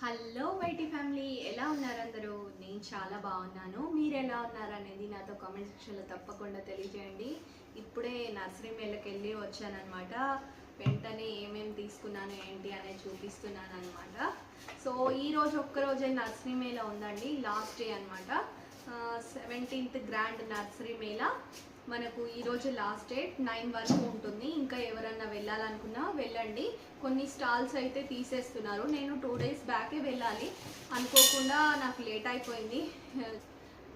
Hello YT family, ఎలా ఉన్నారు అందరూ? నేను చాలా బాగున్నాను. మీరు ఎలా ఉన్నారు అనేది నాతో కామెంట్ సెక్షన్లో తప్పకుండా తెలియజేయండి. ఇప్పుడే నర్సరీ మేళకి వెళ్ళి వచ్చానమాట. వెంటనే ఏమేమి తీసుకున్నాను ఏంటి అనేది చూపిస్తున్నాను అనమాట. సో ఈరోజు ఒక్కరోజే నర్సరీ మేళ ఉందండి, లాస్ట్ డే అనమాట. 17th గ్రాండ్ నర్సరీ మేళ మనకు ఈరోజు లాస్ట్ డేట్ 9 వరకు ఉంటుంది. ఇంకా ఎవరన్నా వెళ్ళాలనుకున్నా వెళ్ళండి. కొన్ని స్టాల్స్ అయితే తీసేస్తున్నారు. నేను 2 days బ్యాకే వెళ్ళాలి అనుకోకుండా నాకు లేట్ అయిపోయింది.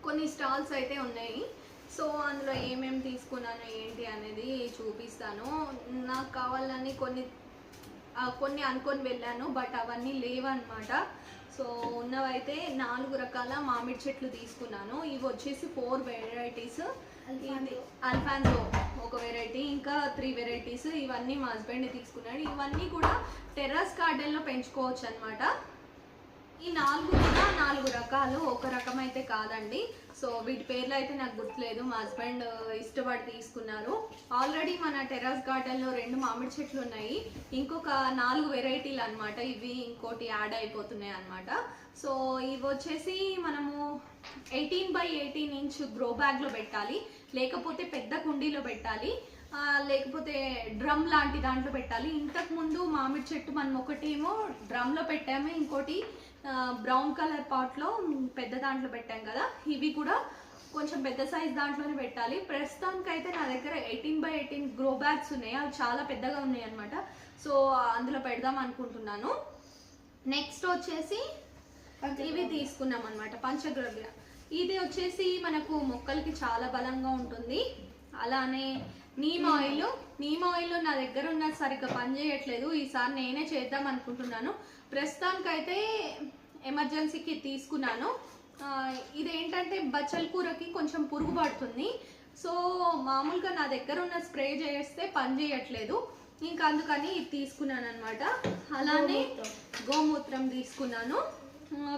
కొన్ని స్టాల్స్ అయితే ఉన్నాయి. సో అందులో ఏమేమి తీసుకున్నాను ఏంటి అనేది చూపిస్తాను. నాకు కావాలని కొన్ని అనుకొని వెళ్ళాను, బట్ అవన్నీ లేవన్నమాట. సో ఉన్నవైతే 4 రకాల మామిడి చెట్లు తీసుకున్నాను. ఇవి వచ్చేసి 4 వెరైటీస్. అల్ఫాన్సో ఒక వెరైటీ, ఇంకా 3 వెరైటీస్. ఇవన్నీ మా హస్బెండ్ తీసుకున్నాడు. ఇవన్నీ కూడా టెర్రస్ గార్డెన్లో పెంచుకోవచ్చు అనమాట. ఈ 4 కూడా 4 రకాలు, ఒక రకం అయితే కాదండి. సో వీటి పేర్లు అయితే నాకు గుర్తులేదు, మా హస్బెండ్ ఇష్టపడి తీసుకున్నారు. ఆల్రెడీ మన టెర్రస్ గార్డెన్లో 2 మామిడి చెట్లు ఉన్నాయి, ఇంకొక 4 వెరైటీలు అనమాట. ఇవి ఇంకోటి యాడ్ అయిపోతున్నాయి అనమాట. సో ఇవి వచ్చేసి మనము 18x18 ఇంచ్ గ్రో బ్యాగ్లో పెట్టాలి, లేకపోతే పెద్ద కుండీలో పెట్టాలి, లేకపోతే డ్రమ్ లాంటి దాంట్లో పెట్టాలి. ఇంతకుముందు మామిడి చెట్టు మనం ఒకటేమో డ్రమ్లో పెట్టాము, ఇంకోటి బ్రౌన్ కలర్ పాట్లో పెద్ద దాంట్లో పెట్టాం కదా. ఇవి కూడా కొంచెం పెద్ద సైజ్ దాంట్లోనే పెట్టాలి. ప్రస్తుతానికి అయితే నా దగ్గర 18x18 గ్రో బ్యాగ్స్ ఉన్నాయి, అవి చాలా పెద్దగా ఉన్నాయి అనమాట. సో అందులో పెడదాం అనుకుంటున్నాను. నెక్స్ట్ వచ్చేసి ఇవి తీసుకున్నాం అనమాట, పంచగవ్య. ఇది వచ్చేసి మనకు మొక్కలకి చాలా బలంగా ఉంటుంది. అలానే నీమ్ ఆయిల్ నా దగ్గర ఉన్న సరిగ్గా పనిచేయట్లేదు. ఈసారి నేనే చేద్దాం అనుకుంటున్నాను. ప్రస్తుతానికైతే ఎమర్జెన్సీకి తీసుకున్నాను. ఇదేంటంటే బచ్చల కూరకి కొంచెం పురుగు పడుతుంది. సో మామూలుగా నా దగ్గర ఉన్న స్ప్రే చేస్తే పని చేయట్లేదు, ఇంకా అందుకని ఇది తీసుకున్నాను అనమాట. అలానే గోమూత్రం తీసుకున్నాను.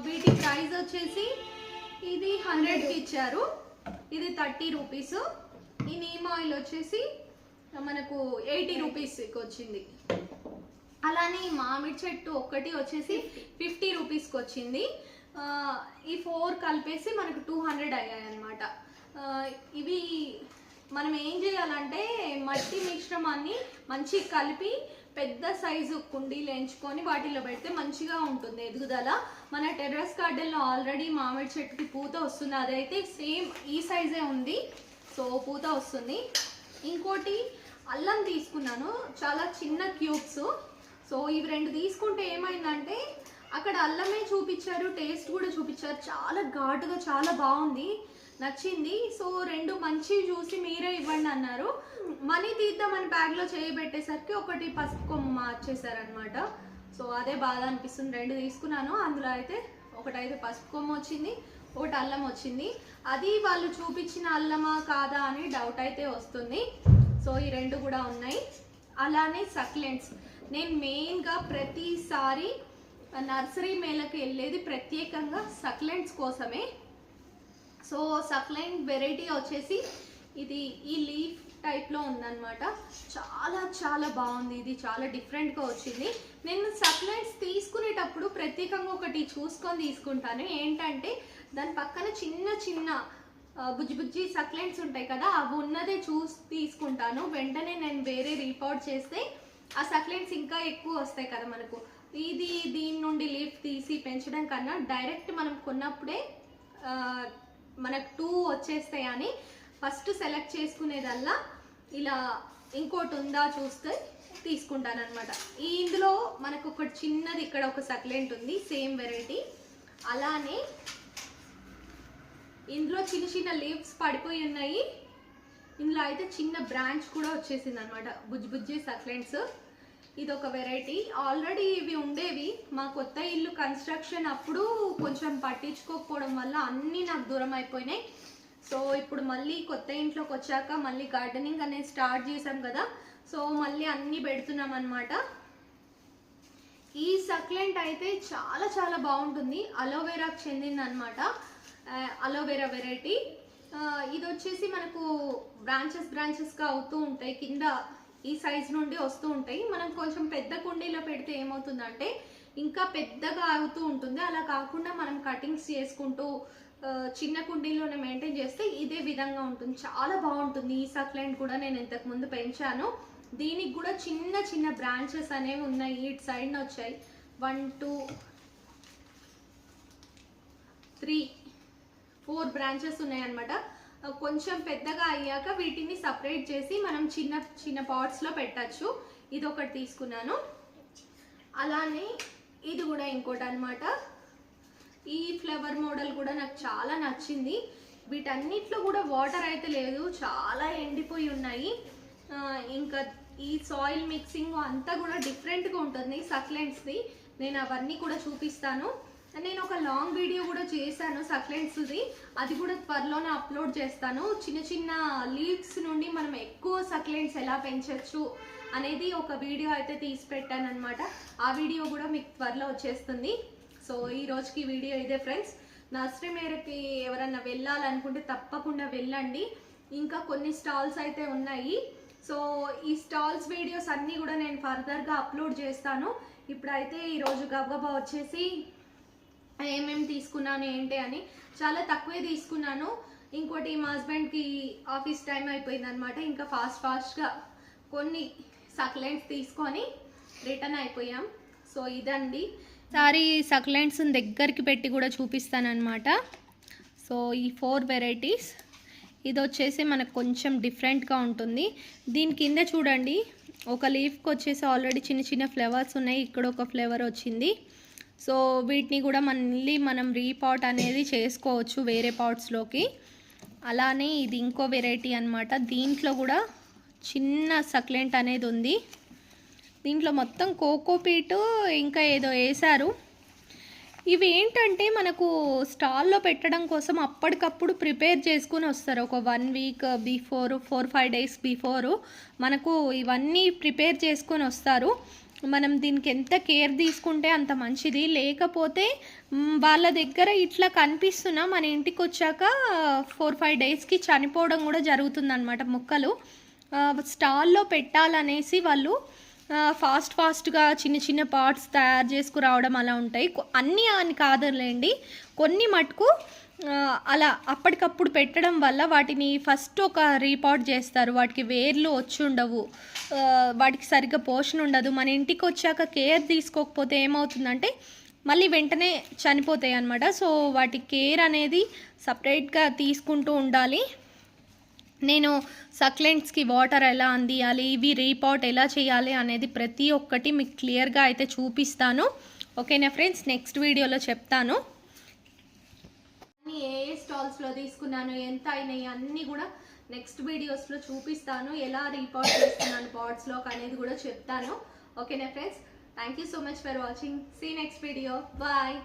వీటి ప్రైస్ వచ్చేసి ఇది 100కి ఇచ్చారు, ఇది 30 రూపీస్. ఈ నీమ్ ఆయిల్ వచ్చేసి మనకు 80 రూపీస్కి వచ్చింది. అలానే మామిడి చెట్టు ఒక్కటి వచ్చేసి 50 రూపీస్కి వచ్చింది. ఈ 4 కలిపేసి మనకు 200 అయ్యాయి అనమాట. ఇవి మనం ఏం చేయాలంటే మట్టి మిశ్రమాన్ని మంచిగా కలిపి పెద్ద సైజు కుండీలు ఎంచుకొని వాటిలో పెడితే మంచిగా ఉంటుంది ఎదుగుదల. మన టెర్రస్ గార్డెన్లో ఆల్రెడీ మామిడి చెట్టుకి పూత వస్తుంది, అదైతే సేమ్ ఈ సైజే ఉంది. సో పూత వస్తుంది. ఇంకోటి అల్లం తీసుకున్నాను, చాలా చిన్న క్యూబ్స్. సో ఇవి 2 తీసుకుంటే ఏమైందంటే అక్కడ అల్లమే చూపించారు, టేస్ట్ కూడా చూపించారు, చాలా ఘాటుగా చాలా బాగుంది, నచ్చింది. సో 2 మంచి చూసి మీరే ఇవ్వండి అన్నారు. మనీ తీద్దామని బ్యాగ్లో చేయబెట్టేసరికి ఒకటి పసుపు కొమ్మ మార్చేశారనమాట. సో అదే బాధ అనిపిస్తుంది. 2 తీసుకున్నాను, అందులో అయితే ఒకటైతే పసుపు కొమ్మ వచ్చింది, ఒకటి అల్లం వచ్చింది. అది వాళ్ళు చూపించిన అల్లమా కాదా అని డౌట్ అయితే వస్తుంది. సో ఈ 2 కూడా ఉన్నాయి. అలానే సక్లెంట్స్, నేను మెయిన్గా ప్రతిసారి నర్సరీ మేళకి వెళ్ళేది ప్రత్యేకంగా సక్లెంట్స్ కోసమే. సో సక్లెంట్ వెరైటీ వచ్చేసి ఇది ఈ లీఫ్ టైప్లో ఉందన్నమాట. చాలా చాలా బాగుంది, ఇది చాలా డిఫరెంట్గా వచ్చింది. నేను సక్లెంట్స్ తీసుకునేటప్పుడు ప్రత్యేకంగా ఒకటి చూసుకొని తీసుకుంటాను. ఏంటంటే దాని పక్కన చిన్న చిన్న బుజ్జి బుజ్జి సక్లెంట్స్ ఉంటాయి కదా, అవి ఉన్నదే చూసి తీసుకుంటాను. వెంటనే నేను వేరే రీపోర్ట్ చేస్తే ఆ సక్లెంట్స్ ఇంకా ఎక్కువ వస్తాయి కదా మనకు. దీని నుండి లీఫ్ తీసి పెంచడం కన్నా డైరెక్ట్ మనం కొన్నప్పుడే మనకు 2 వచ్చేస్తాయి అని ఫస్ట్ సెలెక్ట్ చేసుకునేదల్లా ఇలా ఇంకోటి ఉందా చూస్తే తీసుకుంటాను అనమాట. ఇందులో మనకు ఒకటి చిన్నది ఇక్కడ ఒక సక్లెంట్ ఉంది, సేమ్ వెరైటీ. అలానే ఇందులో చిన్న చిన్న లీవ్స్ పడిపోయి ఉన్నాయి. ఇందులో అయితే చిన్న బ్రాంచ్ కూడా వచ్చేసింది అనమాట, బుజ్జి బుజ్జి సక్లెంట్స్. ఇది ఒక వెరైటీ. ఆల్రెడీ ఇవి ఉండేవి, మా కొత్త ఇల్లు కన్స్ట్రక్షన్ అప్పుడు కొంచెం పట్టించుకోకపోవడం వల్ల అన్నీ నాకు దూరం అయిపోయినాయి. సో ఇప్పుడు మళ్ళీ కొత్త ఇంట్లోకి వచ్చాక మళ్ళీ గార్డెనింగ్ అనేది స్టార్ట్ చేసాం కదా, సో మళ్ళీ అన్నీ పెడుతున్నాం అనమాట. ఈ సక్లెంట్ అయితే చాలా చాలా బాగుంటుంది, అలోవెరాకి చెందింది అనమాట. Aloe vera variety. ఇది వచ్చేసి మనకు బ్రాంచెస్గా అవుతూ ఉంటాయి, కింద ఈ సైజ్ నుండి వస్తూ ఉంటాయి. మనం కొంచెం పెద్ద కుండీలో పెడితే ఏమవుతుందంటే ఇంకా పెద్దగా ఆగుతూ ఉంటుంది. అలా కాకుండా మనం కటింగ్స్ చేసుకుంటూ చిన్న కుండీలోనే మెయింటైన్ చేస్తే ఇదే విధంగా ఉంటుంది. చాలా బాగుంటుంది. ఈ సక్లెంట్ కూడా నేను ఇంతకు ముందు పెంచాను. దీనికి కూడా చిన్న చిన్న బ్రాంచెస్ అనేవి ఉన్నాయి. ఇటు సైడ్న వచ్చాయి 1 2 3 4 బ్రాంచెస్ ఉన్నాయి అన్నమాట. కొంచెం పెద్దగా అయ్యాక వీటిని సపరేట్ చేసి మనం చిన్న చిన్న పాట్స్లో పెట్టచ్చు. ఇది ఒకటి తీసుకున్నాను. అలానే ఇది కూడా ఇంకోటి అనమాట. ఈ ఫ్లవర్ మోడల్ కూడా నాకు చాలా నచ్చింది. వీటన్నిటిలో కూడా వాటర్ అయితే లేదు, చాలా ఎండిపోయి ఉన్నాయి. ఇంకా ఈ సాయిల్ మిక్సింగ్ అంతా కూడా డిఫరెంట్గా ఉంటుంది సక్లెంట్స్ది. నేను అవన్నీ కూడా చూపిస్తాను. నేను ఒక లాంగ్ వీడియో కూడా చేశాను సక్లెంట్స్ది, అది కూడా త్వరలోనే అప్లోడ్ చేస్తాను. చిన్న చిన్న లీవ్స్ నుండి మనం ఎక్కువ సక్లెంట్స్ ఎలా పెంచవచ్చు అనేది ఒక వీడియో అయితే తీసి పెట్టాను అనమాట. ఆ వీడియో కూడా మీకు త్వరలో వచ్చేస్తుంది. సో ఈ రోజుకి వీడియో ఇదే ఫ్రెండ్స్. నర్సరీ మేరకి ఎవరన్నా వెళ్ళాలనుకుంటే తప్పకుండా వెళ్ళండి. ఇంకా కొన్ని స్టాల్స్ అయితే ఉన్నాయి. సో ఈ స్టాల్స్ వీడియోస్ అన్నీ కూడా నేను ఫర్దర్గా అప్లోడ్ చేస్తాను. ఇప్పుడైతే ఈరోజు గబగబా వచ్చేసి ఏమేమి తీసుకున్నాను ఏంటి అని, చాలా తక్కువే తీసుకున్నాను. ఇంకోటి మా హస్బెండ్కి ఆఫీస్ టైం అయిపోయింది అనమాట. ఇంకా ఫాస్ట్గా కొన్ని సక్లెంట్స్ తీసుకొని రిటర్న్ అయిపోయాం. సో ఇదండి. సారీ సక్లెంట్స్ దగ్గరికి పెట్టి కూడా చూపిస్తానమాట. సో ఈ 4 వెరైటీస్, ఇది వచ్చేసి మనకు కొంచెం డిఫరెంట్గా ఉంటుంది. దీని కింద చూడండి, ఒక లీఫ్కి వచ్చేసి ఆల్రెడీ చిన్న చిన్న ఫ్లవర్స్ ఉన్నాయి. ఇక్కడ ఒక ఫ్లవర్ వచ్చింది. సో వీటిని కూడా మళ్ళీ మనం రీపాట్ అనేది చేసుకోవచ్చు వేరే పాట్స్లోకి. అలానే ఇది ఇంకో వెరైటీ అనమాట. దీంట్లో కూడా చిన్న సక్లెంట్ అనేది ఉంది. దీంట్లో మొత్తం కోకోపీట్ ఇంకా ఏదో వేశారు. ఇవి ఏంటంటే మనకు స్టాల్లో పెట్టడం కోసం అప్పటికప్పుడు ప్రిపేర్ చేసుకుని వస్తారు. ఒక 1 వీక్ బిఫోర్, 4-5 డేస్ బిఫోర్ మనకు ఇవన్నీ ప్రిపేర్ చేసుకొని వస్తారు. మనం దీనికి ఎంత కేర్ తీసుకుంటే అంత మంచిది. లేకపోతే వాళ్ళ దగ్గర ఇట్లా కనిపిస్తున్నా మన ఇంటికి వచ్చాక 4-5 డేస్కి చనిపోవడం కూడా జరుగుతుందన్నమాట మొక్కలు. స్టాల్లో పెట్టాలనేసి వాళ్ళు ఫాస్ట్గా చిన్న చిన్న పార్ట్స్ తయారు చేసుకురావడం అలా ఉంటాయి. అన్నీ అని కాదులేండి, కొన్ని మటుకు అలా అప్పటికప్పుడు పెట్టడం వల్ల వాటిని ఫస్ట్ ఒక రీపాట్ చేస్తారు. వాటికి వేర్లు వచ్చి ఉండవు, వాటికి సరిగ్గా పోషణ ఉండదు. మన ఇంటికి వచ్చాక కేర్ తీసుకోకపోతే ఏమవుతుందంటే మళ్ళీ వెంటనే చనిపోతాయి అన్నమాట. సో వాటి కేర్ అనేది సపరేట్గా తీసుకుంటూ ఉండాలి. నేను సక్లెంట్స్కి వాటర్ ఎలా అందియాలి, ఇవి రీపాట్ ఎలా చేయాలి అనేది ప్రతి ఒక్కటి మీకు క్లియర్గా అయితే చూపిస్తాను. ఓకేనా ఫ్రెండ్స్, నెక్స్ట్ వీడియోలో చెప్తాను. ఏ స్టాల్స్లో తీసుకున్నాను, ఎంత అయినాయి అన్నీ కూడా నెక్స్ట్ వీడియోస్లో చూపిస్తాను. ఎలా రీపాట్ చేస్తున్నాను పాట్స్లోకి అనేది కూడా చెప్తాను. ఓకేనా friends, thank you so much for watching. See next video. Bye.